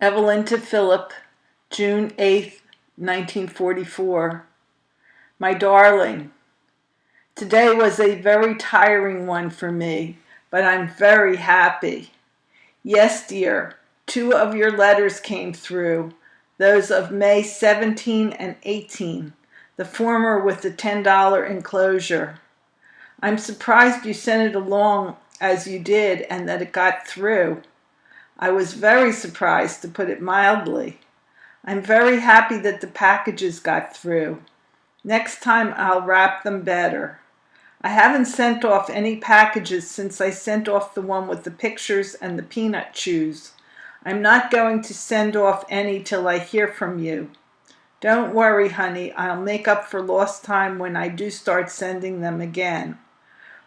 Evelyn to Philip, June 8th, 1944. My darling, today was a very tiring one for me, but I'm very happy. Yes, dear, 2 of your letters came through, those of May 17 and 18, the former with the $10 enclosure. I'm surprised you sent it along as you did and that it got through. I was very surprised, to put it mildly. I'm very happy that the packages got through. Next time I'll wrap them better. I haven't sent off any packages since I sent off the one with the pictures and the peanut chews. I'm not going to send off any till I hear from you. Don't worry, honey, I'll make up for lost time when I do start sending them again.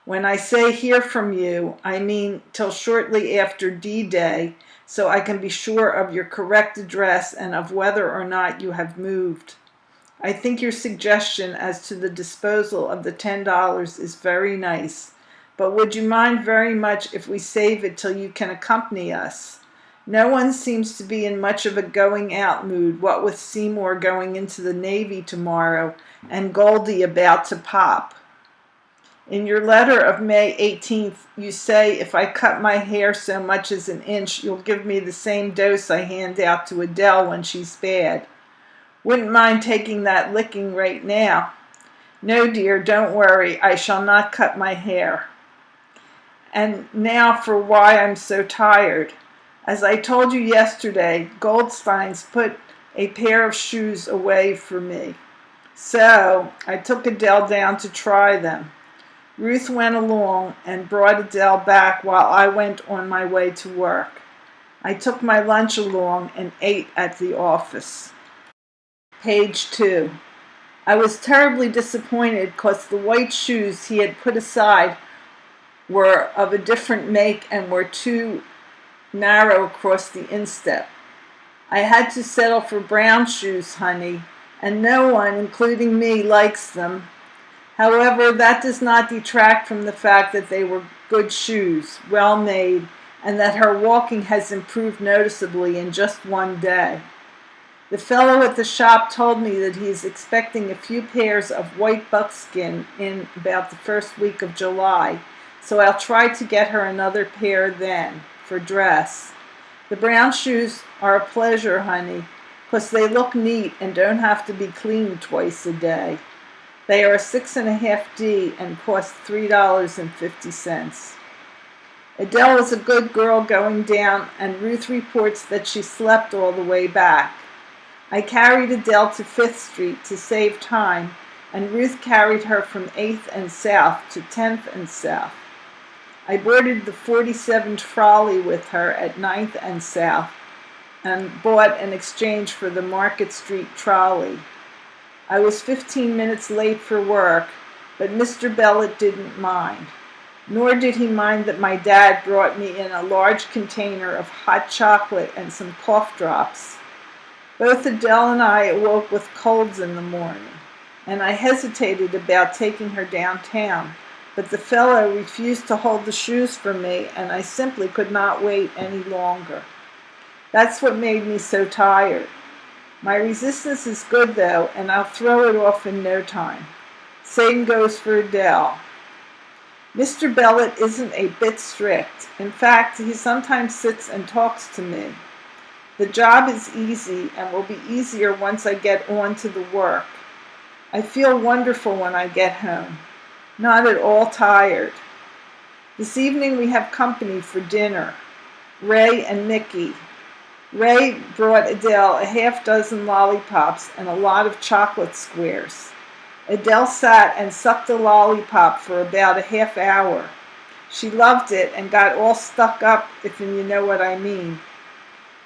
When I say hear from you, I mean till shortly after D-Day, so I can be sure of your correct address and of whether or not you have moved. I think your suggestion as to the disposal of the $10 is very nice, but would you mind very much if we save it till you can accompany us? No one seems to be in much of a going-out mood, what with Seymour going into the Navy tomorrow and Goldie about to pop. In your letter of May 18th, you say if I cut my hair so much as an inch, you'll give me the same dose I hand out to Adele when she's bad. Wouldn't mind taking that licking right now. No, dear, don't worry. I shall not cut my hair. And now for why I'm so tired. As I told you yesterday, Goldstein's put a pair of shoes away for me. So I took Adele down to try them. Ruth went along and brought Adele back while I went on my way to work. I took my lunch along and ate at the office. Page 2. I was terribly disappointed because the white shoes he had put aside were of a different make and were too narrow across the instep. I had to settle for brown shoes, honey, and no one, including me, likes them. However, that does not detract from the fact that they were good shoes, well made, and that her walking has improved noticeably in just one day. The fellow at the shop told me that he is expecting a few pairs of white buckskin in about the first week of July, so I'll try to get her another pair then, for dress. The brown shoes are a pleasure, honey, because they look neat and don't have to be cleaned twice a day. They are a 6.5D and cost $3.50. Adele is a good girl going down, and Ruth reports that she slept all the way back. I carried Adele to 5th Street to save time, and Ruth carried her from 8th and South to 10th and South. I boarded the 47 trolley with her at 9th and South and bought an exchange for the Market Street trolley. I was 15 minutes late for work, but Mr. Bellet didn't mind. Nor did he mind that my dad brought me in a large container of hot chocolate and some cough drops. Both Adele and I awoke with colds in the morning, and I hesitated about taking her downtown, but the fellow refused to hold the shoes for me, and I simply could not wait any longer. That's what made me so tired. My resistance is good, though, and I'll throw it off in no time. Same goes for Adele. Mr. Bellet isn't a bit strict. In fact, he sometimes sits and talks to me. The job is easy and will be easier once I get on to the work. I feel wonderful when I get home. Not at all tired. This evening we have company for dinner. Ray and Mickey. Ray brought Adele a half-dozen lollipops and a lot of chocolate squares. Adele sat and sucked a lollipop for about a half hour. She loved it and got all stuck up, if you know what I mean.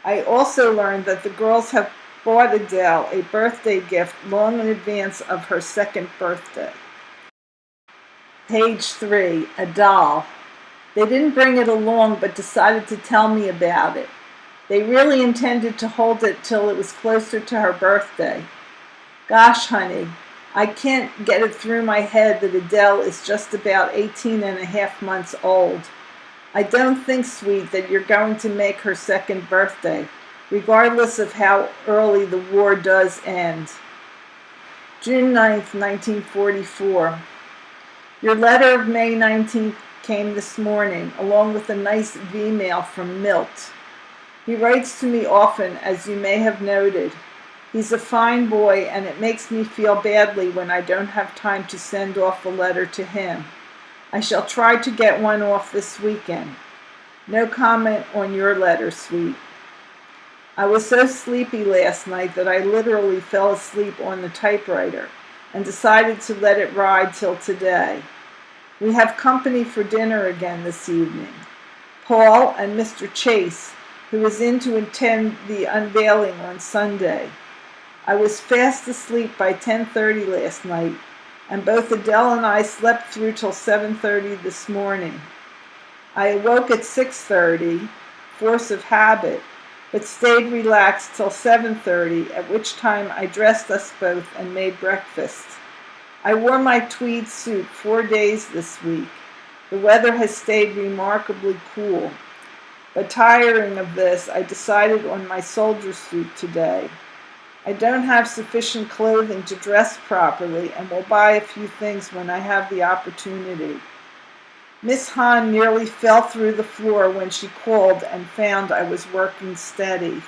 I also learned that the girls have bought Adele a birthday gift long in advance of her 2nd birthday. Page 3, a doll. They didn't bring it along but decided to tell me about it. They really intended to hold it till it was closer to her birthday. Gosh, honey, I can't get it through my head that Adele is just about 18.5 months old. I don't think, sweet, that you're going to make her 2nd birthday. regardless of how early the war does end. June 9th, 1944. Your letter of May 19th came this morning, along with a nice V-mail from Milt. He writes to me often, as you may have noted. He's a fine boy, and it makes me feel badly when I don't have time to send off a letter to him. I shall try to get one off this weekend. No comment on your letter, sweet. I was so sleepy last night that I literally fell asleep on the typewriter and decided to let it ride till today. We have company for dinner again this evening. Paul and Mr. Chase, who is in to attend the unveiling on Sunday. I was fast asleep by 10:30 last night, and both Adele and I slept through till 7:30 this morning. I awoke at 6:30, force of habit, but stayed relaxed till 7:30, at which time I dressed us both and made breakfast. I wore my tweed suit 4 days this week. The weather has stayed remarkably cool. But tiring of this, I decided on my soldier suit today. I don't have sufficient clothing to dress properly and will buy a few things when I have the opportunity. Miss Hahn nearly fell through the floor when she called and found I was working steady.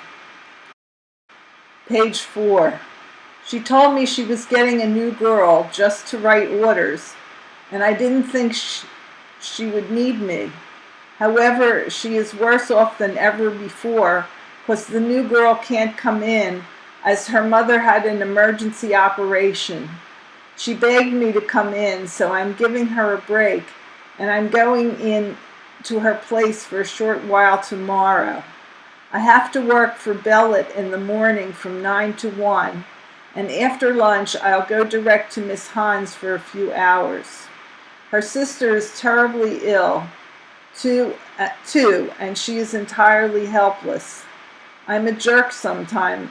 Page 4. She told me she was getting a new girl just to write orders, and I didn't think she would need me. However, she is worse off than ever before, because the new girl can't come in as her mother had an emergency operation. She begged me to come in, so I'm giving her a break, and I'm going in to her place for a short while tomorrow. I have to work for Bellet in the morning from 9 to 1, and after lunch I'll go direct to Miss Hahn's for a few hours. Her sister is terribly ill, too, and she is entirely helpless. I'm a jerk sometimes,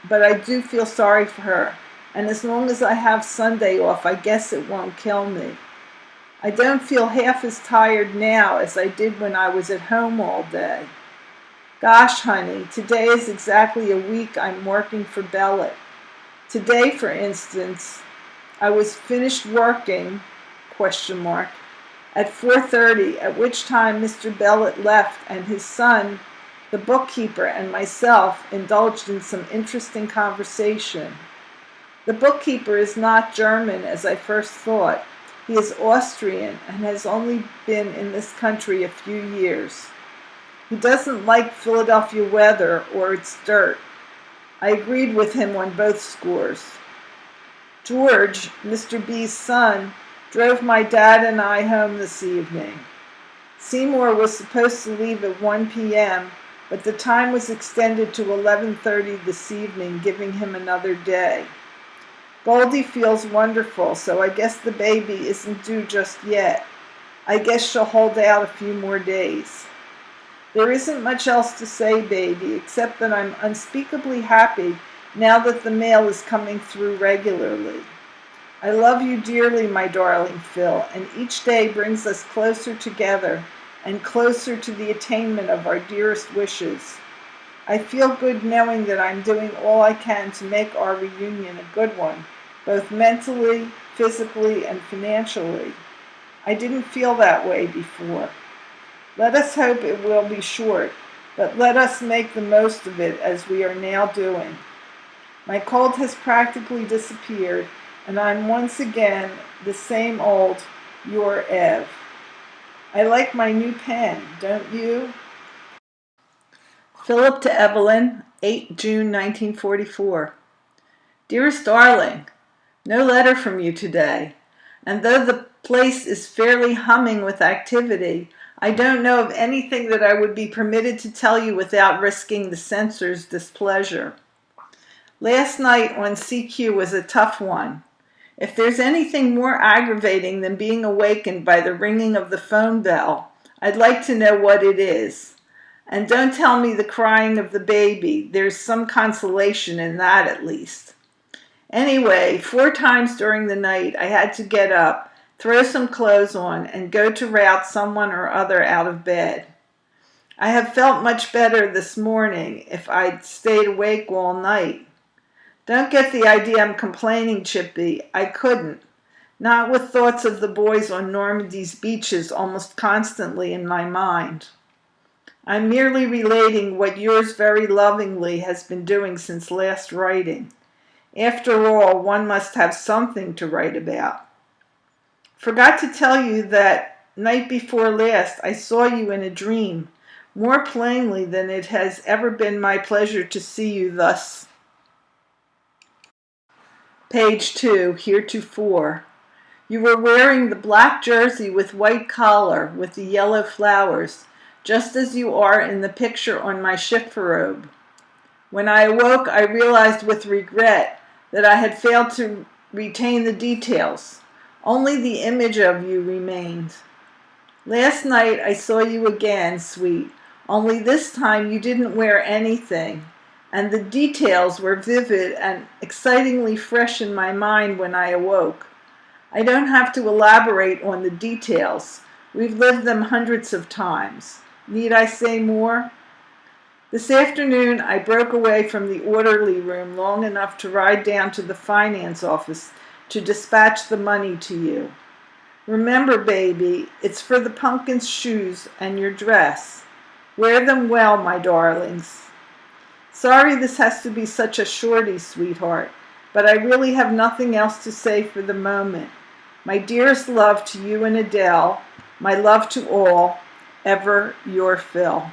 but I do feel sorry for her, and as long as I have Sunday off, I guess it won't kill me. I don't feel half as tired now as I did when I was at home all day. Gosh, honey, today is exactly a week I'm working for Bellet. Today, for instance, I was finished working, at 4:30, at which time Mr. Bellet left and his son, the bookkeeper, and myself indulged in some interesting conversation. The bookkeeper is not German, as I first thought. He is Austrian and has only been in this country a few years. He doesn't like Philadelphia weather or its dirt. I agreed with him on both scores. George, Mr. B's son, drove my dad and I home this evening. Seymour was supposed to leave at 1 p.m., but the time was extended to 11:30 this evening, giving him another day. Goldie feels wonderful, so I guess the baby isn't due just yet. I guess she'll hold out a few more days. There isn't much else to say, baby, except that I'm unspeakably happy now that the mail is coming through regularly. I love you dearly, my darling Phil, and each day brings us closer together and closer to the attainment of our dearest wishes. I feel good knowing that I'm doing all I can to make our reunion a good one, both mentally, physically, and financially. I didn't feel that way before. Let us hope it will be short, but let us make the most of it as we are now doing. My cold has practically disappeared, and I'm once again the same old, your Ev. I like my new pen, don't you? Philip to Evelyn, 8 June 1944. Dearest darling, no letter from you today, and though the place is fairly humming with activity, I don't know of anything that I would be permitted to tell you without risking the censor's displeasure. Last night on CQ was a tough one. If there's anything more aggravating than being awakened by the ringing of the phone bell, I'd like to know what it is. And don't tell me the crying of the baby. There's some consolation in that at least. Anyway, 4 times during the night I had to get up, throw some clothes on, and go to rout someone or other out of bed. I have felt much better this morning if I'd stayed awake all night. Don't get the idea I'm complaining, Chippy. I couldn't. Not with thoughts of the boys on Normandy's beaches almost constantly in my mind. I'm merely relating what yours very lovingly has been doing since last writing. After all, one must have something to write about. Forgot to tell you that night before last I saw you in a dream, more plainly than it has ever been my pleasure to see you thus. Page 2, heretofore. You were wearing the black jersey with white collar with the yellow flowers, just as you are in the picture on my chifforobe. When I awoke, I realized with regret that I had failed to retain the details. Only the image of you remained. Last night I saw you again, sweet, only this time you didn't wear anything, and the details were vivid and excitingly fresh in my mind when I awoke. I don't have to elaborate on the details. We've lived them hundreds of times. Need I say more? This afternoon I broke away from the orderly room long enough to ride down to the finance office to dispatch the money to you. Remember, baby, it's for the pumpkin's shoes and your dress. Wear them well, my darlings. Sorry this has to be such a shorty, sweetheart, but I really have nothing else to say for the moment. My dearest love to you and Adele. My love to all. Ever your Phil.